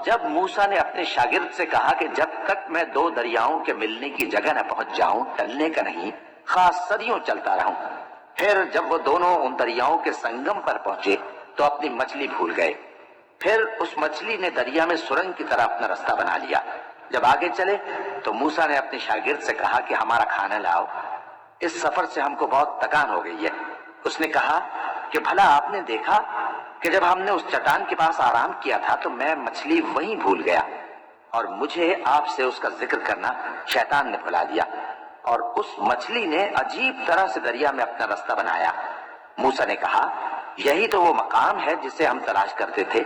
جب موسیٰ نے اپنے شاگرد سے کہا کہ جب تک میں دو دریاؤں کے ملنے کی جگہ نہ پہنچ جاؤں ٹلنے کا نہیں، خاص صدیوں چلتا رہوں۔ پھر جب وہ دونوں ان دریاؤں کے سنگم پر پہنچے تو اپنی مچھلی بھول گئے۔ پھر اس مچھلی نے دریا میں سرنگ کی طرح اپنا رستہ بنا لیا۔ جب آگے چلے تو موسیٰ نے اپنے شاگرد سے کہا کہ ہمارا کھانا لاؤ، اس سفر سے ہم کو بہت تکان ہو گئی ہے۔ اس نے کہا کہ بھلا آپ نے دیکھا کہ جب ہم نے اس چٹان کے پاس آرام کیا تھا تو میں مچھلی وہیں بھول گیا، اور مجھے آپ سے اس کا ذکر کرنا شیطان نے بھلا دیا، اور اس مچھلی نے عجیب طرح سے دریا میں اپنا رستہ بنایا۔ موسیٰ نے کہا یہی تو وہ مقام ہے جسے ہم تلاش کرتے تھے۔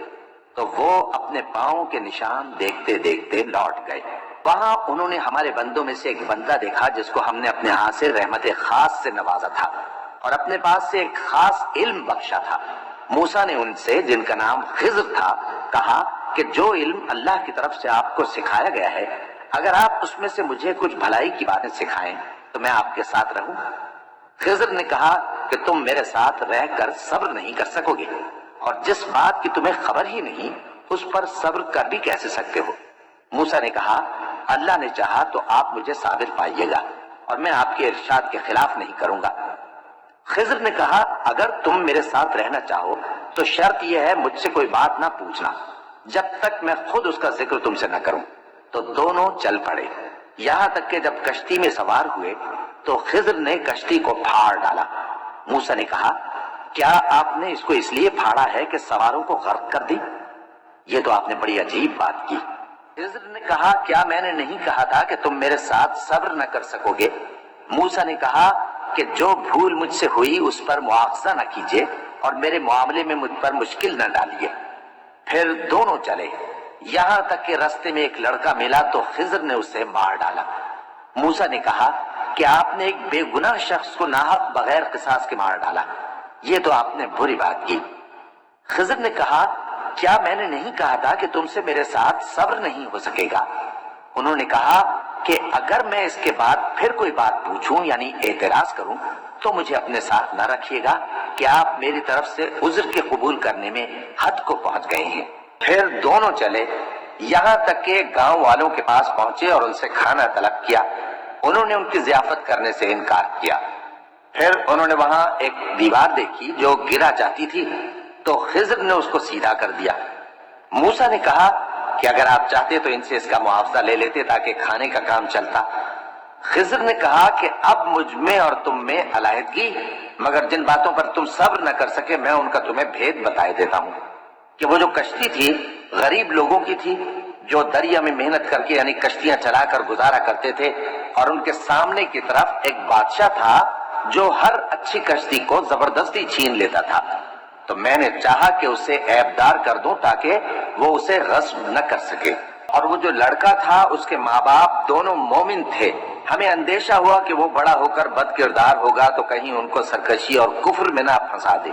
تو وہ اپنے پاؤں کے نشان دیکھتے دیکھتے لوٹ گئے۔ وہاں انہوں نے ہمارے بندوں میں سے ایک بندہ دیکھا جس کو ہم نے اپنے ہاتھ سے رحمت خاص سے نوازا تھا اور اپنے پاس سے ایک خاص علم بخشا تھا۔ موسیٰ نے ان سے جن کا نام خضر تھا کہا کہ جو علم اللہ کی طرف سے آپ کو سکھایا گیا ہے، اگر آپ اس میں سے مجھے کچھ بھلائی کی باتیں سکھائیں تو میں آپ کے ساتھ رہوں۔ خضر نے کہا کہ تم میرے ساتھ رہ کر صبر نہیں کر سکو گے، اور جس بات کی تمہیں خبر ہی نہیں اس پر صبر کر بھی کیسے سکتے ہو؟ موسیٰ نے کہا اللہ نے چاہا تو آپ مجھے صابر پائیے گا، اور میں آپ کے ارشاد کے خلاف نہیں کروں گا۔ خضر نے کہا اگر تم میرے ساتھ رہنا چاہو تو شرط یہ ہے مجھ سے کوئی بات نہ پوچھنا جب تک میں خود اس کا ذکر تم سے نہ کروں۔ تو دونوں چل پڑے، یہاں تک کہ جب کشتی میں سوار ہوئے تو خضر نے کشتی کو پھاڑ ڈالا۔ موسیٰ نے کہا کیا آپ نے اس کو اس لیے پھاڑا ہے کہ سواروں کو غرق کر دی؟ یہ تو آپ نے بڑی عجیب بات کی۔ خضر نے کہا کیا میں نے نہیں کہا تھا کہ تم میرے ساتھ صبر نہ کر سکو گے؟ موسیٰ نے کہا کہ جو بھول مجھ سے ہوئی اس پر مواخذہ نہ کیجیے اور میرے معاملے میں مجھ پر مشکل نہ ڈالیے۔ پھر دونوں چلے، یہاں تک کہ راستے میں ایک لڑکا ملا تو خضر نے اسے مار ڈالا۔ موسیٰ نے کہا کہ آپ نے ایک بے گناہ شخص کو ناحق بغیر قصاص کے مار ڈالا، یہ تو آپ نے بری بات کی۔ خضر نے کہا کیا میں نے نہیں کہا تھا کہ تم سے میرے ساتھ صبر نہیں ہو سکے گا؟ انہوں نے کہا کہ اگر میں اس کے بعد پھر کوئی بات پوچھوں یعنی اعتراض کروں تو مجھے اپنے ساتھ نہ رکھیے گا کہ آپ میری طرف سے عذر کے قبول کرنے میں حد کو پہنچ گئے ہیں۔ پھر دونوں چلے، یہاں تک کہ گاؤں والوں کے پاس پہنچے اور ان سے کھانا طلب کیا۔ انہوں نے ان کی ضیافت کرنے سے انکار کیا۔ پھر انہوں نے وہاں ایک دیوار دیکھی جو گرا جاتی تھی تو خضر نے اس کو سیدھا کر دیا۔ موسیٰ نے کہا کہ اگر آپ چاہتے تو ان سے اس کا معاوضہ لے لیتے تاکہ کھانے کا کام چلتا۔ خضر نے کہا کہ اب مجھ میں اور تم میں علیحدگی، مگر جن باتوں پر تم صبر نہ کر سکے میں ان کا تمہیں بھید بتائے دیتا ہوں کہ وہ جو کشتی تھی غریب لوگوں کی تھی جو دریا میں محنت کر کے یعنی کشتیاں چلا کر گزارا کرتے تھے، اور ان کے سامنے کی طرف ایک بادشاہ تھا جو ہر اچھی کشتی کو زبردستی چھین لیتا تھا۔ تو میں نے چاہا کہ اسے عیبدار کر دوں تاکہ وہ اسے غصب نہ کر سکے، اور وہ جو لڑکا تھا اس کے ماں باپ دونوں مومن تھے۔ ہمیں اندیشہ ہوا کہ وہ بڑا ہو کر بد کردار ہوگا تو کہیں ان کو سرکشی اور کفر میں نہ پھنسا دے،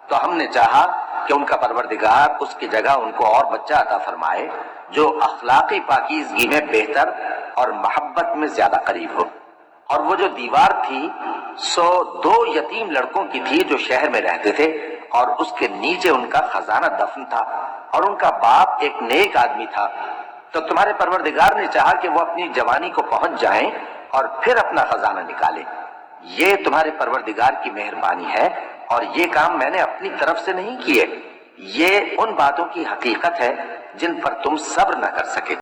تو ہم نے چاہا کہ ان کا پروردگار اس کی جگہ ان کو اور بچہ عطا فرمائے جو اخلاقی پاکیزگی میں بہتر اور محبت میں زیادہ قریب ہو۔ اور وہ جو دیوار تھی سو دو یتیم لڑکوں کی تھی جو شہر میں رہتے تھے، اور اس کے نیچے ان کا خزانہ دفن تھا، اور ان کا باپ ایک نیک آدمی تھا۔ تو تمہارے پروردگار نے چاہا کہ وہ اپنی جوانی کو پہنچ جائیں اور پھر اپنا خزانہ نکالے۔ یہ تمہارے پروردگار کی مہربانی ہے، اور یہ کام میں نے اپنی طرف سے نہیں کیے، یہ ان باتوں کی حقیقت ہے جن پر تم صبر نہ کر سکے۔